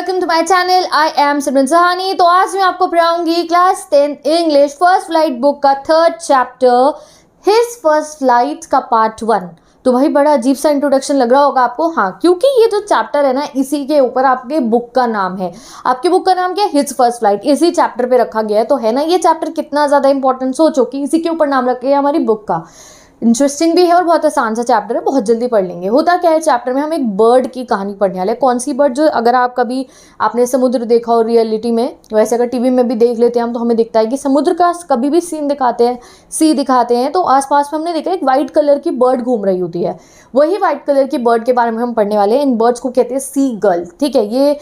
Welcome to my channel. I am Simran Sahani. तो आज मैं आपको पढ़ाऊंगी class 10 English First Flight book का 3rd chapter His First Flight का पार्ट 1। तो भाई बड़ा अजीब सा इंट्रोडक्शन लग रहा होगा आपको, हाँ, क्योंकि ये जो चैप्टर है ना, इसी के ऊपर आपके बुक का नाम है। आपकी बुक का नाम क्या है? His First flight. इसी चैप्टर पे रखा गया है, तो है ना ये चैप्टर कितना ज्यादा इंपॉर्टेंट। सोचो कि इसी के ऊपर नाम रखा गया हमारी बुक का। इंटरेस्टिंग भी है और बहुत आसान सा चैप्टर है, बहुत जल्दी पढ़ लेंगे। होता क्या है चैप्टर में, हम एक बर्ड की कहानी पढ़ने वाले। कौन सी बर्ड? जो अगर आप कभी आपने समुद्र देखा हो रियलिटी में, वैसे अगर टीवी में भी देख लेते हैं हम, तो हमें दिखता है कि समुद्र का कभी भी सीन दिखाते हैं, सी दिखाते हैं, तो आसपास में हमने देखा एक वाइट कलर की बर्ड घूम रही होती है। वही वाइट कलर की बर्ड के बारे में हम पढ़ने वाले हैं। इन बर्ड्स को कहते हैं सी गर्ल। ठीक है, ये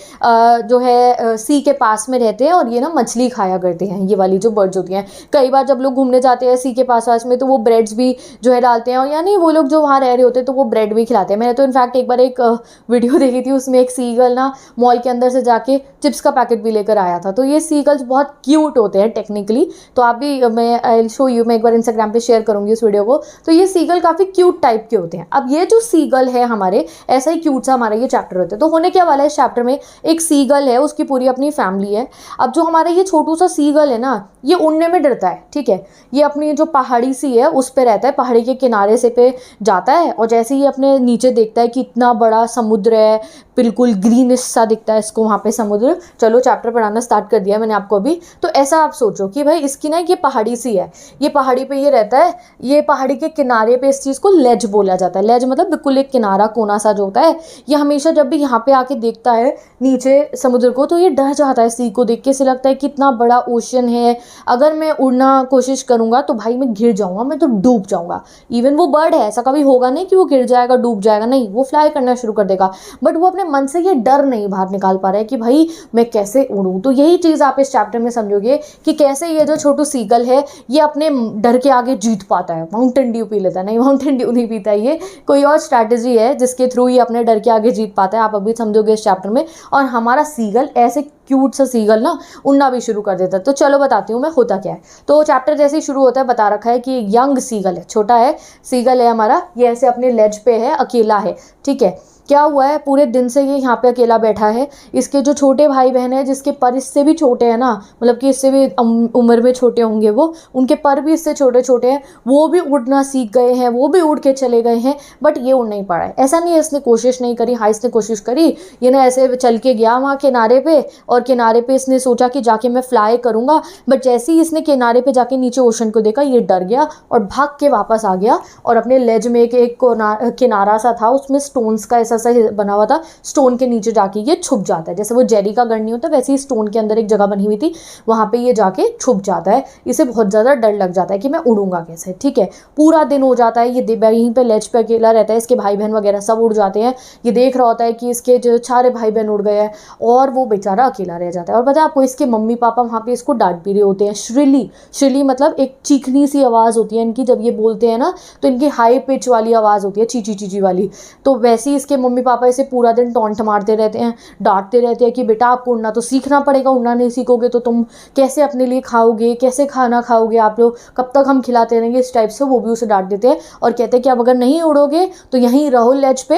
जो है सी के पास में रहते हैं और ये ना मछली खाया करते हैं। ये वाली जो बर्ड्स होती हैं, कई बार जब लोग घूमने जाते हैं सी के पास में, तो वो ब्रेड्स भी जो है डालते हैं, और यानी वो लोग जो वहाँ रह रहे होते हैं तो वो ब्रेड भी खिलाते हैं। मैंने तो इनफैक्ट एक बार एक वीडियो देखी थी, उसमें एक सीगल ना मॉल के अंदर से जाके चिप्स का पैकेट भी लेकर आया था। तो ये सीगल्स बहुत क्यूट होते हैं टेक्निकली, तो आप भी, मैं आई शो यू, मैं एक बार इंस्टाग्राम पे शेयर करूंगी उस वीडियो को। तो ये सीगल काफ़ी क्यूट टाइप के होते हैं। अब ये जो सीगल है हमारे, ऐसा ही क्यूट सा हमारा ये चैप्टर होता है। तो होने क्या वाला है इस चैप्टर में, एक सीगल है, उसकी पूरी अपनी फैमिली है। अब जो हमारा ये छोटू सा सीगल है ना, ये उड़ने में डरता है। ठीक है, ये अपनी जो पहाड़ी सी है उस पे रहता है, पहाड़ी के किनारे से पे जाता है, और जैसे ही अपने नीचे देखता है कि इतना बड़ा समुद्र है, बिल्कुल ग्रीनिश सा दिखता है इसको वहाँ पे समुद्र। चलो चैप्टर पढ़ाना स्टार्ट कर दिया मैंने आपको अभी। तो ऐसा आप सोचो कि भाई इसकी ना ये पहाड़ी सी है, ये पहाड़ी पे ये रहता है, ये पहाड़ी के किनारे पे, इस चीज़ को लेज बोला जाता है। लेज मतलब बिल्कुल एक किनारा कोना सा जो होता है। ये हमेशा जब भी यहाँ पे आके देखता है नीचे समुद्र को, तो ये डर जाता है सी को देख के। इसे लगता है कितना बड़ा ओशन है, अगर मैं उड़ना कोशिश करूँगा तो भाई मैं गिर जाऊँगा, मैं तो डूब जाऊँगा। इवन वो बर्ड है, ऐसा कभी होगा नहीं कि वो गिर जाएगा डूब जाएगा, नहीं, वो फ्लाई करना शुरू कर देगा। बट वो अपने मन से ये डर नहीं बाहर निकाल पा रहा है कि भाई मैं कैसे उड़ूं। तो यही चीज़ आप इस चैप्टर में समझोगे कि कैसे ये जो छोटू सीगल है, ये अपने डर के आगे जीत पाता है। माउंटेन ड्यू पी लेता है, नहीं माउंटेन ड्यू नहीं पीता, ये कोई और स्ट्रैटेजी है जिसके थ्रू ये अपने डर के आगे जीत पाता है। आप अभी समझोगे इस चैप्टर में। और हमारा सीगल ऐसे क्यूट सा सीगल ना उड़ना भी शुरू कर देता है। तो चलो बताती हूँ मैं होता क्या है। तो चैप्टर जैसे ही शुरू होता है बता रखा है कि यंग सीगल है, छोटा है सीगल है हमारा, ये ऐसे अपने लेज पे है, अकेला है। ठीक है, क्या हुआ है, पूरे दिन से ये यहाँ पे अकेला बैठा है। इसके जो छोटे भाई बहन है, जिसके पर इससे भी छोटे हैं ना, मतलब कि इससे भी उम्र में छोटे होंगे वो, उनके पर भी इससे छोटे छोटे हैं, वो भी उड़ना सीख गए हैं, वो भी उड़ के चले गए हैं। बट ये उड़ नहीं पा रहा है। ऐसा नहीं है इसने कोशिश नहीं करी, हाँ इसने कोशिश करी। ये ना ऐसे चल के गया वहाँ किनारे पे, और किनारे पे इसने सोचा कि जाके मैं फ्लाई करूँगा। बट जैसे ही इसने किनारे पे जाके नीचे ओशन को देखा, ये डर गया और भाग के वापस आ गया। और अपने लेज में एक किनारा सा था, उसमें स्टोन्स का ऐसा बना हुआ था, स्टोन के नीचे जाके ये छुप जाता है। जैसे वो जेरी का गढ़ नहीं होता, वैसे ही स्टोन के अंदर एक जगह बनी हुई थी, वहां पे ये जाके छुप जाता है। इसे बहुत ज्यादा डर लग जाता है कि मैं उड़ूंगा कैसे। ठीक है, पूरा दिन हो जाता है, ये यहीं पे लेज पे अकेला रहता है। इसके भाई बहन वगैरह सब उड़ जाते हैं। ये देख रहा होता है कि इसके जो सारे भाई बहन उड़ गए हैं, और वो बेचारा अकेला रह जाता है। और पता है आपको, इसके मम्मी पापा वहां पे इसको डांट भी रहे होते हैं। श्रिली, श्रिली मतलब एक चीखनी सी आवाज होती है इनकी, जब ये बोलते हैं ना तो इनकी हाई पिच वाली आवाज होती है, चीची चीची वाली। तो वैसे ही इसके मम्मी पापा इसे पूरा दिन टॉन्ट मारते रहते हैं, डांटते रहते हैं कि बेटा आपको उड़ना तो सीखना पड़ेगा, उड़ना नहीं सीखोगे तो तुम कैसे अपने लिए खाओगे, कैसे खाना खाओगे आप लोग, कब तक हम खिलाते रहेंगे, इस टाइप से वो भी उसे डांट देते हैं। और कहते हैं कि अब अगर नहीं उड़ोगे तो यहीं रहो लेज पे,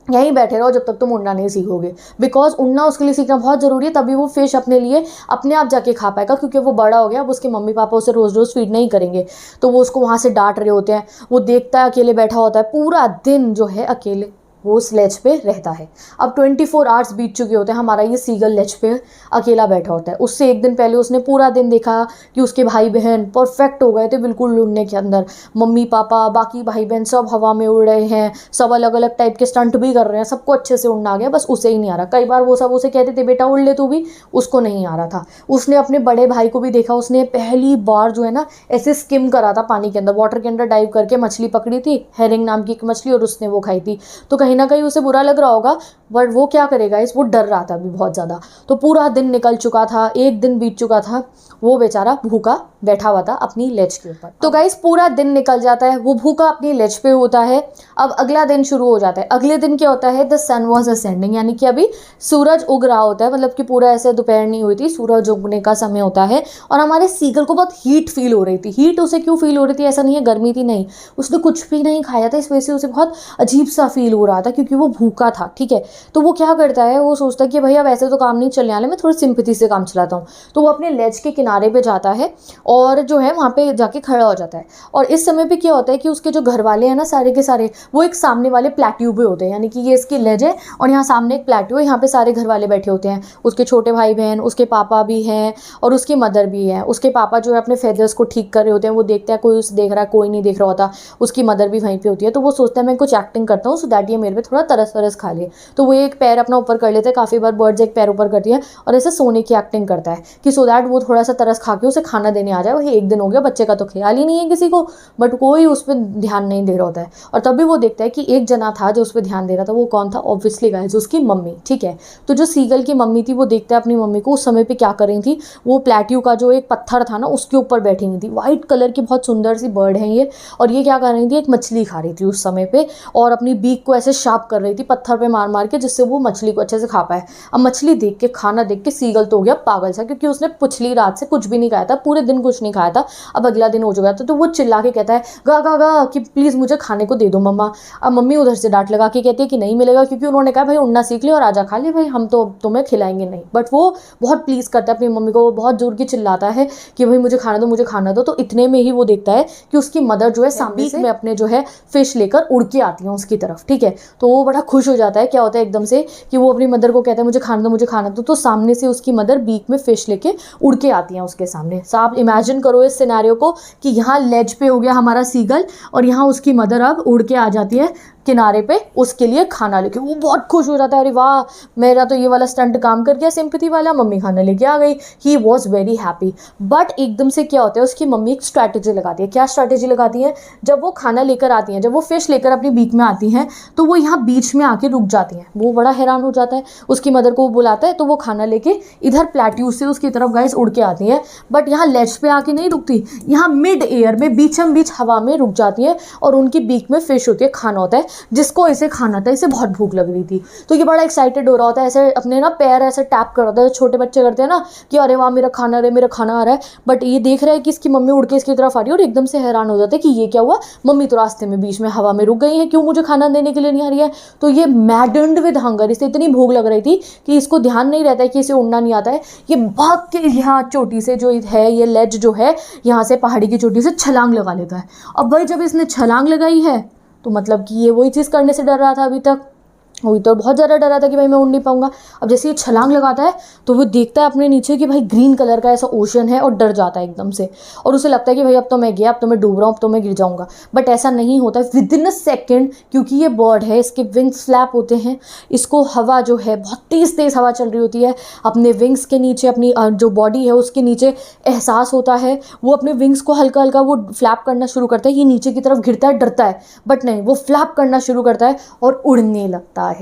यहीं बैठे रहो जब तक तुम उड़ना नहीं सीखोगे। बिकॉज उड़ना उसके लिए सीखना बहुत ज़रूरी है, तभी वो फिश अपने लिए अपने आप जाके खा पाएगा, क्योंकि वो बड़ा हो गया। अब उसके मम्मी पापा उसे रोज़ रोज़ फीड नहीं करेंगे, तो वो उसको वहाँ से डांट रहे होते हैं। वो देखता है अकेले बैठा होता है, पूरा दिन जो है अकेले वो उस लेज पे रहता है। अब 24 आवर्स बीत चुके होते हैं, हमारा ये सीगल लेज पे अकेला बैठा होता है। उससे एक दिन पहले उसने पूरा दिन देखा कि उसके भाई बहन परफेक्ट हो गए थे बिल्कुल उड़ने के अंदर। मम्मी पापा बाकी भाई बहन सब हवा में उड़ रहे हैं, सब अलग अलग टाइप के स्टंट भी कर रहे हैं, सबको अच्छे से उड़ना आ गया, बस उसे ही नहीं आ रहा। कई बार वो सब उसे कहते थे बेटा उड़ ले तू भी, उसको नहीं आ रहा था। उसने अपने बड़े भाई को भी देखा, उसने पहली बार जो है ना ऐसे स्किम करा था पानी के अंदर, वाटर के अंदर डाइव करके मछली पकड़ी थी, हेरिंग नाम की एक मछली, और उसने वो खाई थी। तो कहीं ना कहीं उसे बुरा लग रहा होगा, बट वो क्या करेगा, वो डर रहा था अभी बहुत ज़्यादा। तो पूरा दिन निकल चुका था, एक दिन बीत चुका था, वो बेचारा भूखा बैठा हुआ था अपनी लेज के ऊपर। तो गाइस पूरा दिन निकल जाता है, वो भूखा अपनी लेज पे होता है। अब अगला दिन शुरू हो जाता है। अगले दिन क्या होता है, द सन वॉज असेंडिंग, यानी कि अभी सूरज उग रहा होता है, मतलब कि पूरा ऐसे दोपहर नहीं हुई थी, सूरज उगने का समय होता है। और हमारे सीगल को बहुत हीट फील हो रही थी। हीट उसे क्यों फील हो रही थी, ऐसा नहीं है गर्मी थी, नहीं, उसने कुछ भी नहीं खाया था, इस वजह से उसे बहुत अजीब सा फील हो रहा था क्योंकि वो भूखा था। ठीक है, तो वो क्या करता है, वो सोचता है कि भाई अब ऐसे तो काम नहीं चलने वाले, मैं थोड़ी सिंपैथी से काम चलाता हूँ। तो वो अपने लेज के किनारे पे जाता है और जो है वहाँ पे जाके खड़ा हो जाता है। और इस समय पे क्या होता है कि उसके जो घर वाले हैं ना सारे के सारे, वो एक सामने वाले प्लेट्यू पे होते हैं, यानी कि ये इसकी लेज है और यहाँ सामने एक प्लेट्यू है, यहाँ पे सारे घर वाले बैठे होते हैं। उसके छोटे भाई बहन, उसके पापा भी हैं और उसकी मदर भी है। उसके पापा जो है अपने फेदर्स को ठीक कर रहे होते हैं, वो देखता है कोई उसे देख रहा है, कोई नहीं देख रहा होता। उसकी मदर भी वहीं पे होती है, तो वो सोचता है मैं कुछ एक्टिंग करता हूँ सो दैट ये मेरे पे थोड़ा तरस वरस खा ले। तो वो एक पैर अपना ऊपर कर लेता है, काफ़ी बार बर्ड्स एक पैर ऊपर करती है और ऐसे सोने की एक्टिंग करता है कि सो दैट वो थोड़ा सा तरस खा के उसे खाना देने आ जाए। वही एक दिन हो गया, बच्चे का तो ख्याल ही नहीं है किसी को, बट कोई उस पर ध्यान नहीं दे रहा होता है। और तभी वो देखता है कि एक जना था जो उस पर ध्यान दे रहा था। वो कौन था, ऑब्वियसली गाइस उसकी मम्मी। ठीक है, तो जो सीगल की मम्मी थी वो देखता है अपनी मम्मी को उस समय पे क्या कर रही थी, वो प्लेट्यू का जो एक पत्थर था ना उसके ऊपर बैठी हुई थी। वाइट कलर की बहुत सुंदर सी बर्ड है ये, और ये क्या कर रही थी, एक मछली खा रही थी उस समय पे, और अपनी बीक को ऐसे शार्प कर रही थी पत्थर पे मार मार के, जिससे वो मछली को अच्छे से खा पाए। अब मछली देख के, खाना देख के सीगल तो हो गया पागल सा, क्योंकि उसने पिछली रात से कुछ भी नहीं खाया था, पूरे दिन कुछ नहीं खाया था, अब अगला दिन हो चुका था। तो वो चिल्ला के कहता है गा गा गा कि प्लीज़ मुझे खाने को दे दो मम्मा। अब मम्मी उधर से डांट लगा के कहती है कि नहीं मिलेगा, क्योंकि उन्होंने कहा भाई उड़ना सीख ले और आजा खा ले, भाई हम तो तुम्हें खिलाएंगे नहीं। बट वो बहुत प्लीज़ करता है अपनी मम्मी को, वो बहुत जोर की चिल्लाता है कि भाई मुझे खाना दो, मुझे खाना दो। तो इतने में ही वो देखता है कि उसकी मदर जो है सामने से में अपने जो है फिश लेकर उड़ के आती है उसकी तरफ। ठीक है, तो वो बड़ा खुश हो जाता है। क्या होता है एकदम से कि वो अपनी मदर को कहता है मुझे खाना दो, मुझे खाना दो। तो सामने से उसकी मदर बीक में फिश लेके उड़ के आती हैं उसके सामने। तो आप इमेजिन करो इस सिनेरियो को कि यहाँ लेज पे हो गया हमारा सीगल और यहाँ उसकी मदर अब उड़ के आ जाती है किनारे पे उसके लिए खाना लेके। वो बहुत खुश हो जाता है, अरे वाह मेरा तो ये वाला स्टंट काम कर गया, सिंपैथी वाला, मम्मी खाना लेके आ गई। He was very happy. But एकदम से क्या होता है, उसकी मम्मी एक स्ट्रैटेजी लगाती है। क्या स्ट्रैटेजी लगाती है, जब वो खाना लेकर आती हैं, जब वो फिश लेकर अपनी बीक में आती हैं, तो वो यहाँ बीच में आके रुक जाती हैं। वो बड़ा हैरान हो जाता है, उसकी मदर को बुलाता है, तो वो खाना लेके इधर प्लेट्यू से उसकी तरफ गाइस उड़ के आती हैं। बट यहाँ लेज पे आके नहीं रुकती, यहाँ मिड एयर में बीचम बीच हवा में रुक जाती है और उनकी बीक में फिश होती है, खाना होता है जिसको इसे खाना था। इसे बहुत भूख लग रही थी, तो ये बड़ा एक्साइटेड हो रहा होता है, ऐसे अपने ना पैर ऐसे टैप कर रहा था, छोटे बच्चे करते हैं ना कि अरे वाह मेरा खाना आ रहा है, मेरा खाना आ रहा है। बट ये देख रहा है कि इसकी मम्मी उड़ के इसकी तरफ आ रही है और एकदम से हैरान हो जाता है कि ये क्या हुआ, मम्मी तो रास्ते में बीच में हवा में रुक गई है, क्यों मुझे खाना देने के लिए नहीं आ रही है। तो ये मैडन्ड विद हंगर, इसे इतनी भूख लग रही थी कि इसको ध्यान नहीं रहता है कि इसे उड़ना नहीं आता है। ये भाग के यहाँ चोटी से जो है, ये लेज जो है यहाँ से पहाड़ी की चोटी से छलांग लगा लेता है। अब भाई जब इसने छलांग लगाई है तो मतलब कि ये वही चीज़ करने से डर रहा था अभी तक, वही तो बहुत ज़्यादा डरा था कि भाई मैं उड़ नहीं पाऊंगा। अब जैसे ये छलांग लगाता है तो वो देखता है अपने नीचे कि भाई ग्रीन कलर का ऐसा ओशन है और डर जाता है एकदम से, और उसे लगता है कि भाई अब तो मैं गया, अब तो मैं डूब रहा हूँ, अब तो मैं गिर जाऊंगा। बट ऐसा नहीं होता है, विद इन अ सेकेंड, क्योंकि ये बर्ड है, इसके विंग्स फ्लैप होते हैं, इसको हवा जो है बहुत तेज़ तेज़ हवा चल रही होती है, अपने विंग्स के नीचे अपनी जो बॉडी है उसके नीचे एहसास होता है। वो अपने विंग्स को हल्का हल्का वो फ्लैप करना शुरू करता है, ये नीचे की तरफ गिरता है, डरता है, बट नहीं, वो फ्लैप करना शुरू करता है और उड़ने लगता है।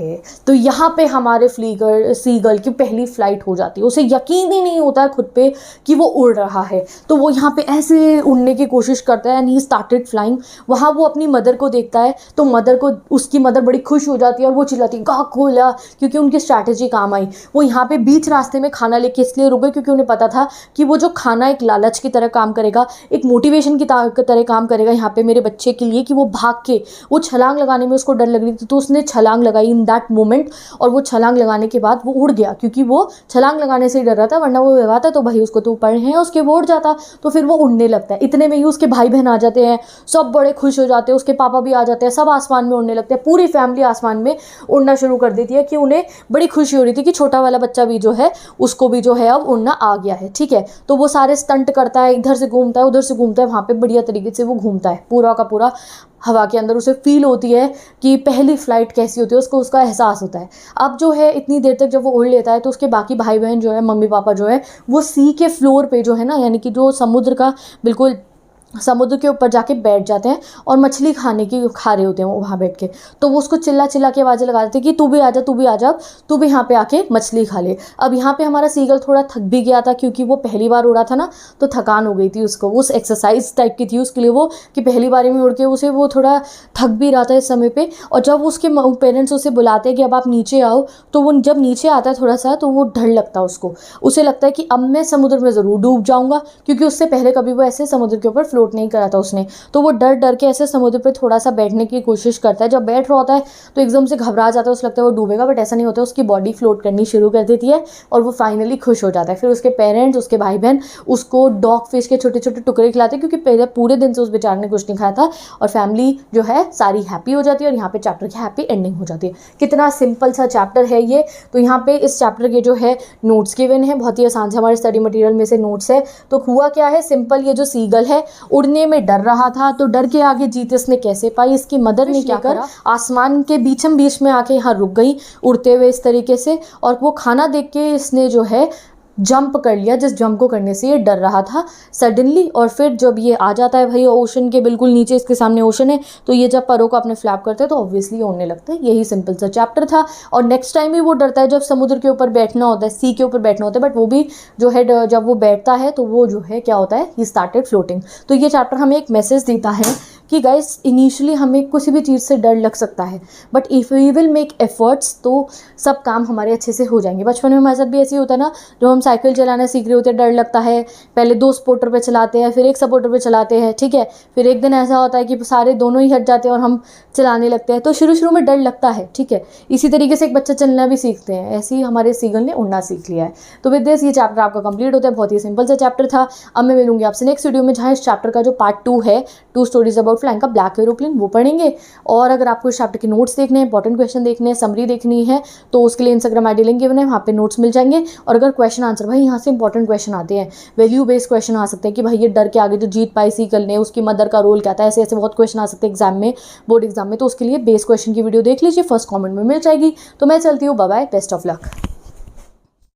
तो यहाँ पे हमारे सीगल की पहली फ्लाइट हो जाती है। उसे यकीन ही नहीं होता है खुद पे कि वो उड़ रहा है, तो वो यहाँ पे ऐसे उड़ने की कोशिश करता है एंड ही स्टार्टेड फ्लाइंग। वहाँ वो अपनी मदर को देखता है, तो मदर को, उसकी मदर बड़ी खुश हो जाती है और वो चिल्लाती है गा खोला, क्योंकि उनकी स्ट्रैटेजी काम आई। वो यहाँ पे बीच रास्ते में खाना लेके इसलिए रुक गए क्योंकि उन्हें पता था कि वो जो खाना एक लालच की तरह काम करेगा, एक मोटिवेशन की तरह काम करेगा यहाँ पे मेरे बच्चे के लिए, कि वो भाग के, वो छलांग लगाने में उसको डर लग रही थी तो उसने छलांग लगाई इन दैट मोमेंट, और वो छलांग लगाने के बाद वो उड़ गया, क्योंकि वो छलांग लगाने से ही डर रहा था, वरना वो लगाता तो भाई उसको तो ऊपर है उसके वो उड़ जाता। तो फिर वो उड़ने लगता है। इतने में ही उसके भाई बहन आ जाते हैं, सब बड़े खुश हो जाते हैं, उसके पापा भी आ जाते हैं, सब आसमान में उड़ने लगते हैं, पूरी फैमिली आसमान में उड़ना शुरू कर देती है कि उन्हें बड़ी खुशी हो रही थी कि छोटा वाला बच्चा भी जो है उसको भी जो है अब उड़ना आ गया है। ठीक है, तो वो सारे स्टंट करता है, इधर से घूमता है, उधर से घूमता है, वहाँ पे बढ़िया तरीके से वो घूमता है पूरा का पूरा हवा के अंदर। उसे फील होती है कि पहली फ्लाइट कैसी होती है, उसको उसका एहसास होता है। अब जो है इतनी देर तक जब वो उड़ लेता है तो उसके बाकी भाई बहन जो है, मम्मी पापा जो है, वो सी के फ्लोर पे जो है ना, यानी कि जो समुद्र का बिल्कुल समुद्र के ऊपर जाके बैठ जाते हैं और मछली खा रहे होते हैं वो वहाँ बैठ के। तो वो उसको चिल्ला चिल्ला के आवाज़ें लगा देते हैं कि तू भी आ जा, तू भी आ जा, तू भी यहाँ पे आके मछली खा ले। अब यहाँ पे हमारा सीगल थोड़ा थक भी गया था, क्योंकि वो पहली बार उड़ा था ना, तो थकान हो गई थी उसको, उस एक्सरसाइज टाइप की थी उसके लिए वो, कि पहली बारी में उड़ के उसे वो थोड़ा थक भी रहा था इस समय पे। और जब उसके पेरेंट्स उसे बुलाते हैं कि अब आप नीचे आओ, तो वो जब नीचे आता है थोड़ा सा, तो वो डर लगता है उसको। उसे लगता है कि अब मैं समुद्र में ज़रूर डूब जाऊँगा, क्योंकि उससे पहले कभी वो ऐसे समुद्र के ऊपर फ्लोट नहीं करा था उसने। तो वो डर डर के ऐसे समुद्र पे थोड़ा सा बैठने की कोशिश करता है। जब बैठ रहा होता है तो एकदम से घबरा जाता है, उसे लगता है वो डूबेगा, बट ऐसा नहीं होता, उसकी बॉडी फ्लोट करनी शुरू कर देती है और वो फाइनली खुश हो जाता है। फिर उसके पेरेंट्स, उसके भाई बहन उसको डॉग फिश के छोटे छोटे टुकड़े खिलाते हैं, क्योंकि पहले पूरे दिन से उस बेचारे ने कुछ नहीं खाया था। और फैमिली जो है सारी हैप्पी हो जाती है और यहाँ पे चैप्टर की हैप्पी एंडिंग हो जाती है। कितना सिंपल सा चैप्टर है ये। तो यहाँ पे इस चैप्टर के जो है नोट्स गिवन है, बहुत ही आसान से हमारे स्टडी मटेरियल में से नोट्स है। तो हुआ क्या है, सिंपल, ये जो सीगल है उड़ने में डर रहा था, तो डर के आगे जीत इसने कैसे पाई, इसकी मदर ने क्या करा, आसमान के बीचम बीच में आके यहाँ रुक गई उड़ते हुए इस तरीके से, और वो खाना देख के इसने जो है जंप कर लिया, जिस जंप को करने से ये डर रहा था सडनली। और फिर जब ये आ जाता है भाई ओशन के बिल्कुल नीचे, इसके सामने ओशन है, तो ये जब परों को अपने फ्लैप करते हैं तो ऑब्वियसली उड़ने लगते हैं। यही सिंपल सा चैप्टर था। और नेक्स्ट टाइम भी वो डरता है जब समुद्र के ऊपर बैठना होता है, सी के ऊपर बैठना होता है, बट वो भी जो है जब वो बैठता है तो वो जो है क्या होता है, ही स्टार्टेड फ्लोटिंग। तो ये चैप्टर हमें एक मैसेज देता है कि गाइस इनिशियली हमें किसी भी चीज़ से डर लग सकता है, but if we will make efforts तो सब काम हमारे अच्छे से हो जाएंगे। बचपन में हमारे साथ भी ऐसे ही होता है ना, जो हम साइकिल चलाना सीख रहे होते हैं, डर लगता है, पहले 2 सपोर्टर पे चलाते हैं, फिर 1 सपोर्टर पे चलाते हैं, ठीक है, फिर एक दिन ऐसा होता है कि सारे दोनों ही हट जाते हैं और हम चलाने लगते हैं। तो शुरू शुरू में डर लगता है, ठीक है। इसी तरीके से एक बच्चा चलना भी सीखते हैं, ऐसे ही हमारे सीगल ने उड़ना सीख लिया है। तो विद दिस ये चैप्टर आपका कंप्लीट होता है। बहुत ही सिंपल सा चैप्टर था। अब मैं मिलूंगी आपसे नेक्स्ट वीडियो में, जहाँ इस चैप्टर का जो पार्ट 2 है, 2 स्टोरीज अबाउट फ्लाइंग का ब्लैक एरोप्लेन, वो पढ़ेंगे। और अगर आपको इस चैप्टर के नोट्स देखने हैं, इंपॉर्टेंट क्वेश्चन देखने हैं, समरी देखनी है, तो उसके लिए इंस्टाग्राम आईडी लिंक गिवन है, वहाँ पे नोट्स मिल जाएंगे। और अगर क्वेश्चन आंसर, भाई यहाँ से इंपॉर्टेंट क्वेश्चन आते हैं, वैल्यू बेस्ड क्वेश्चन आ सकते हैं कि भाई ये डर के आगे जो जीत पाई सीगल ने, उसकी मदर का रोल क्या था, ऐसे ऐसे बहुत क्वेश्चन आ सकते हैं एग्जाम में, बोर्ड एग्जाम में। तो उसके लिए बेस क्वेश्चन की वीडियो देख लीजिए, फर्स्ट कमेंट में मिल जाएगी। तो मैं चलती हूँ, bye bye, best of luck.